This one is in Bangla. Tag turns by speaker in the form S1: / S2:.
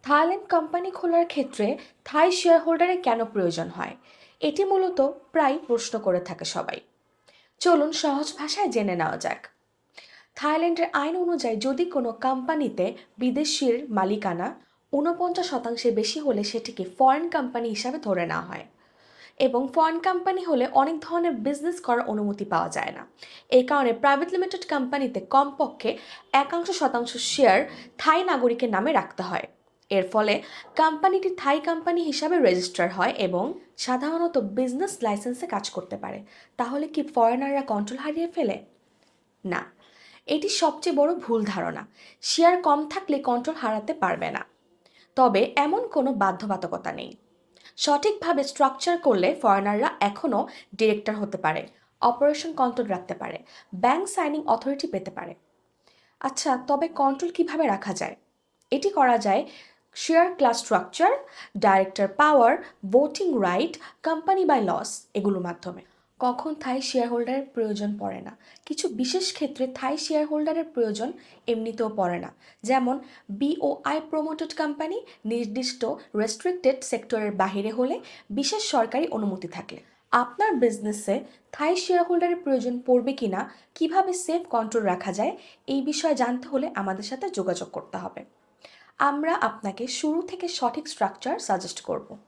S1: থাইল্যান্ড কোম্পানি খোলার ক্ষেত্রে থাই শেয়ার হোল্ডারের কেন প্রয়োজন হয়? এটি মূলত প্রায় প্রশ্ন করে থাকে সবাই। চলুন সহজ ভাষায় জেনে নেওয়া যাক। থাইল্যান্ডের আইন অনুযায়ী যদি কোনো কোম্পানিতে বিদেশির মালিকানা 49% বেশি হলে সেটিকে ফরেন কোম্পানি হিসাবে ধরে নেওয়া হয়। এবং ফরেন কোম্পানি হলে অনেক ধরনের বিজনেস করার অনুমতি পাওয়া যায় না। এই কারণে প্রাইভেট লিমিটেড কোম্পানিতে কমপক্ষে 1% শেয়ার থাই নাগরিকের নামে রাখতে হয়। এর ফলে কোম্পানিটি থাই কোম্পানি হিসাবে রেজিস্টার হয় এবং সাধারণত বিজনেস লাইসেন্সে কাজ করতে পারে। তাহলে কি ফরেনাররা কন্ট্রোল হারিয়ে ফেলে? না, এটি সবচেয়ে বড় ভুল ধারণা। শেয়ার কম থাকলে কন্ট্রোল হারাতে পারবে না, তবে এমন কোনো বাধ্যবাধকতা নেই। সঠিকভাবে স্ট্রাকচার করলে ফরেনাররা এখনও ডিরেক্টর হতে পারে, অপারেশন কন্ট্রোল রাখতে পারে, ব্যাংক সাইনিং অথরিটি পেতে পারে। আচ্ছা, তবে কন্ট্রোল কিভাবে রাখা যায়? এটি করা যায় share class structure, director power, voting right, company bylaws এগুলোর মাধ্যমে। কখন থাই শেয়ার হোল্ডারের প্রয়োজন পড়ে না? কিছু বিশেষ ক্ষেত্রে থাই শেয়ার হোল্ডারের প্রয়োজন এমনিতেও পড়ে না। যেমন বিওআই প্রমোটেড কোম্পানি, নির্দিষ্ট রেস্ট্রিক্টেড সেক্টরের বাইরে হলে, বিশেষ সরকারি অনুমতি থাকলে। আপনার বিজনেসে থাই শেয়ার হোল্ডারের প্রয়োজন পড়বে কিনা, কিভাবে সেফ কন্ট্রোল রাখা যায়, এই বিষয়ে জানতে হলে আমাদের সাথে যোগাযোগ করতে হবে। আমরা আপনাকে শুরু থেকে সঠিক স্ট্রাকচার সাজেস্ট করব।